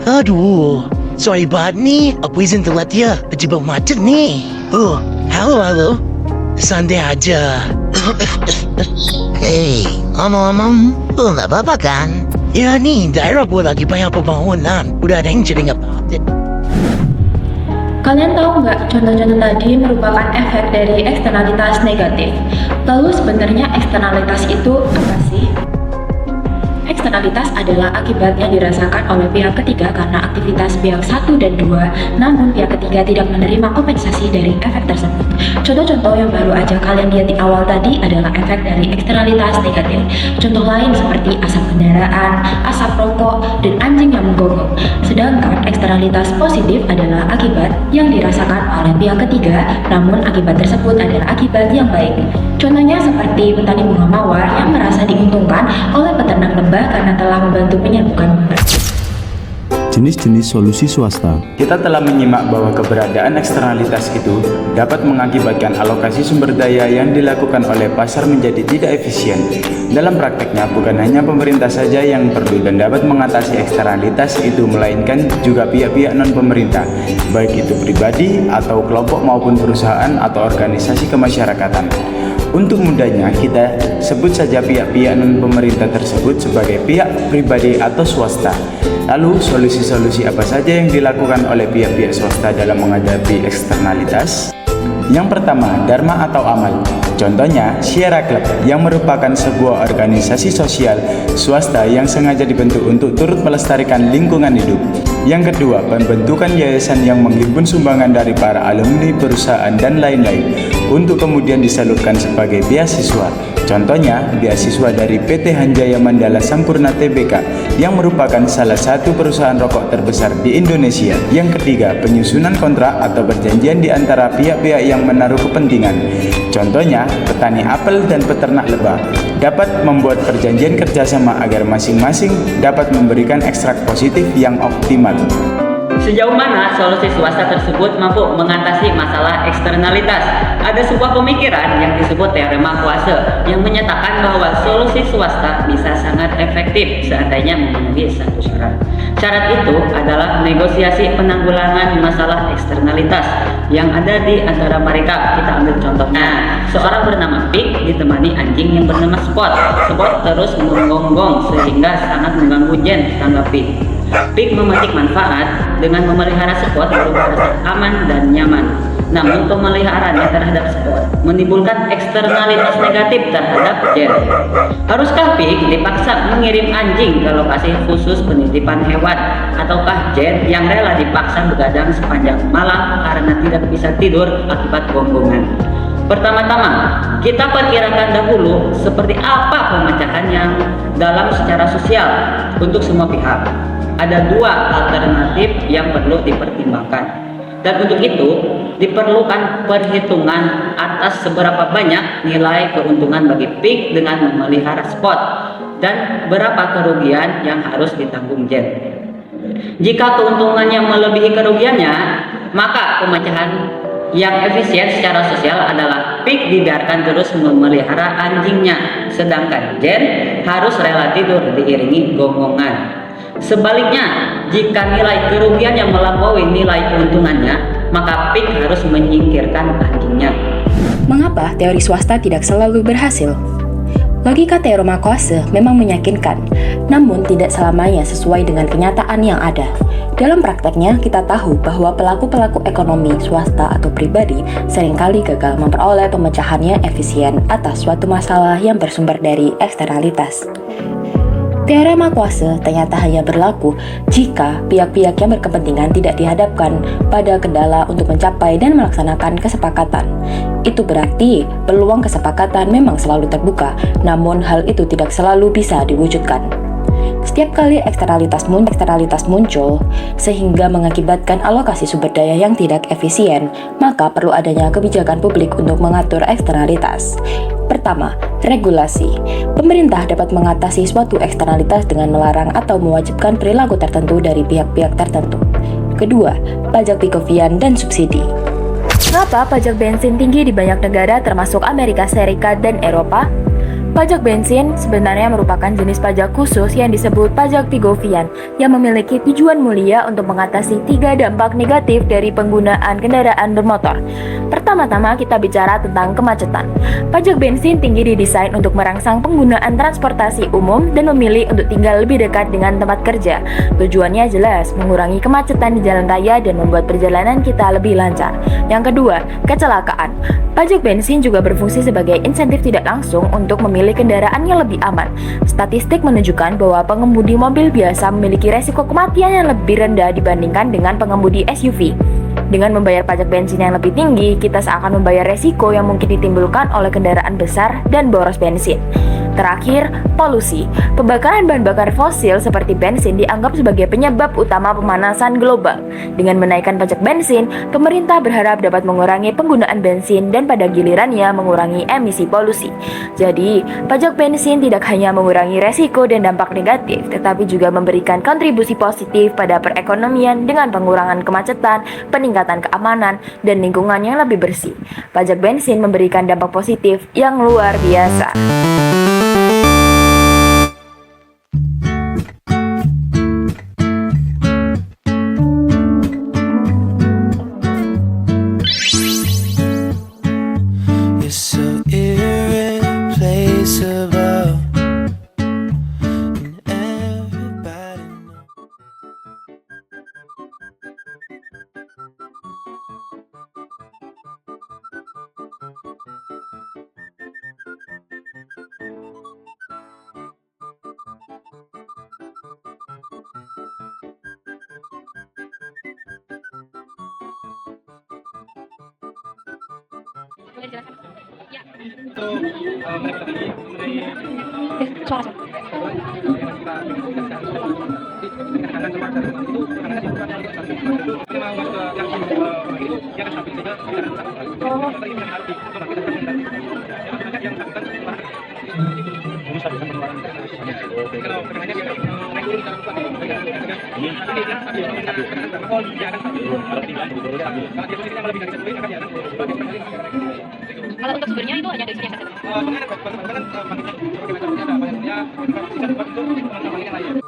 Aduh, sorry banget nih, aku izin telat ya, kejebak macet nih. Halo, santai aja. Hei, ngomong-ngomong, lu nggak apa-apa kan? Ya nih, daerah gue lagi banyak pembangunan, udah ada yang jadi ngepatin. Kalian tahu nggak contoh-contoh tadi merupakan efek dari eksternalitas negatif. Lalu sebenarnya eksternalitas itu apa sih? Eksternalitas adalah akibat yang dirasakan oleh pihak ketiga karena aktivitas pihak 1 dan 2, namun pihak ketiga tidak menerima kompensasi dari efek tersebut. Contoh-contoh yang baru aja kalian lihat di awal tadi adalah efek dari eksternalitas negatif. Contoh lain seperti asap kendaraan, asap rokok, dan anjing yang menggonggong. Sedangkan eksternalitas positif adalah akibat yang dirasakan oleh pihak ketiga, namun akibat tersebut adalah akibat yang baik. Contohnya seperti petani bunga mawar yang merasa diuntungkan oleh peternak lebah karena telah membantu menyembuhkan bunga. Jenis-jenis solusi swasta. Kita telah menyimak bahwa keberadaan eksternalitas itu dapat mengakibatkan alokasi sumber daya yang dilakukan oleh pasar menjadi tidak efisien. Dalam prakteknya, bukan hanya pemerintah saja yang perlu dan dapat mengatasi eksternalitas itu, melainkan juga pihak-pihak non-pemerintah, baik itu pribadi atau kelompok maupun perusahaan atau organisasi kemasyarakatan. Untuk mudahnya, kita sebut saja pihak-pihak non-pemerintah tersebut sebagai pihak pribadi atau swasta. Lalu, solusi-solusi apa saja yang dilakukan oleh pihak-pihak swasta dalam menghadapi eksternalitas? Yang pertama, dharma atau amal. Contohnya, Sierra Club yang merupakan sebuah organisasi sosial swasta yang sengaja dibentuk untuk turut melestarikan lingkungan hidup. Yang kedua, pembentukan yayasan yang menghimpun sumbangan dari para alumni perusahaan dan lain-lain untuk kemudian disalurkan sebagai beasiswa. Contohnya, beasiswa dari PT Hanjaya Mandala Sampurna Tbk yang merupakan salah satu perusahaan rokok terbesar di Indonesia. Yang ketiga, penyusunan kontrak atau perjanjian di antara pihak-pihak yang menaruh kepentingan. Contohnya, petani apel dan peternak lebah dapat membuat perjanjian kerjasama agar masing-masing dapat memberikan ekstrak positif yang optimal. Sejauh mana solusi swasta tersebut mampu mengatasi masalah eksternalitas? Ada sebuah pemikiran yang disebut teorema Kuase yang menyatakan bahwa solusi swasta bisa sangat efektif seandainya memenuhi satu syarat. Syarat itu adalah negosiasi penanggulangan masalah eksternalitas yang ada di antara mereka. Kita ambil contohnya, seorang bernama Pig ditemani anjing yang bernama Spot. Spot terus menggonggong sehingga sangat mengganggu Jen, tetangga Pig. Pig memetik manfaat dengan memelihara Spot berupa rasa aman dan nyaman. Namun pemeliharaannya terhadap Spot menimbulkan eksternalitas negatif terhadap Jen. Haruskah Pig dipaksa mengirim anjing ke lokasi khusus penitipan hewan, ataukah Jen yang rela dipaksa begadang sepanjang malam karena tidak bisa tidur akibat gonggongan? Pertama-tama, kita perkirakan dahulu seperti apa pemecahan yang dalam secara sosial untuk semua pihak. Ada dua alternatif yang perlu dipertimbangkan, dan untuk itu diperlukan perhitungan atas seberapa banyak nilai keuntungan bagi Pig dengan memelihara Spot dan berapa kerugian yang harus ditanggung Jen. Jika keuntungannya melebihi kerugiannya, maka pemecahan yang efisien secara sosial adalah Pig dibiarkan terus memelihara anjingnya, sedangkan Jen harus rela tidur diiringi gonggongan. Sebaliknya, jika nilai kerugian yang melampaui nilai keuntungannya, maka Pig harus menyingkirkan anjingnya. Mengapa teori swasta tidak selalu berhasil? Logika teorema Kuase memang meyakinkan, namun tidak selamanya sesuai dengan kenyataan yang ada. Dalam prakteknya, kita tahu bahwa pelaku-pelaku ekonomi swasta atau pribadi seringkali gagal memperoleh pemecahannya efisien atas suatu masalah yang bersumber dari eksternalitas. Teorema Kuase ternyata hanya berlaku jika pihak-pihak yang berkepentingan tidak dihadapkan pada kendala untuk mencapai dan melaksanakan kesepakatan. Itu berarti peluang kesepakatan memang selalu terbuka, namun hal itu tidak selalu bisa diwujudkan. Setiap kali eksternalitas muncul, sehingga mengakibatkan alokasi sumber daya yang tidak efisien, maka perlu adanya kebijakan publik untuk mengatur eksternalitas. Pertama, regulasi. Pemerintah dapat mengatasi suatu eksternalitas dengan melarang atau mewajibkan perilaku tertentu dari pihak-pihak tertentu. Kedua, pajak Pikovian dan subsidi. Kenapa pajak bensin tinggi di banyak negara termasuk Amerika Serikat dan Eropa? Pajak bensin sebenarnya merupakan jenis pajak khusus yang disebut pajak Pikovian yang memiliki tujuan mulia untuk mengatasi 3 dampak negatif dari penggunaan kendaraan bermotor. Pertama-tama kita bicara tentang kemacetan. Pajak bensin tinggi didesain untuk merangsang penggunaan transportasi umum dan memilih untuk tinggal lebih dekat dengan tempat kerja. Tujuannya jelas, mengurangi kemacetan di jalan raya dan membuat perjalanan kita lebih lancar. Yang kedua, kecelakaan. Pajak bensin juga berfungsi sebagai insentif tidak langsung untuk memilih kendaraan yang lebih aman. Statistik menunjukkan bahwa pengemudi mobil biasa memiliki resiko kematian yang lebih rendah dibandingkan dengan pengemudi SUV. Dengan membayar pajak bensin yang lebih tinggi, kita seakan membayar resiko yang mungkin ditimbulkan oleh kendaraan besar dan boros bensin. Terakhir, polusi. Pembakaran bahan bakar fosil seperti bensin dianggap sebagai penyebab utama pemanasan global. Dengan menaikkan pajak bensin, pemerintah berharap dapat mengurangi penggunaan bensin dan pada gilirannya mengurangi emisi polusi. Jadi, pajak bensin tidak hanya mengurangi resiko dan dampak negatif, tetapi juga memberikan kontribusi positif pada perekonomian dengan pengurangan kemacetan, peningkatan keamanan, dan lingkungan yang lebih bersih. Pajak bensin memberikan dampak positif yang luar biasa. You're so irreplaceable, and everybody knows. Kalau untuk sumbernya itu hanya dari sini yang satu.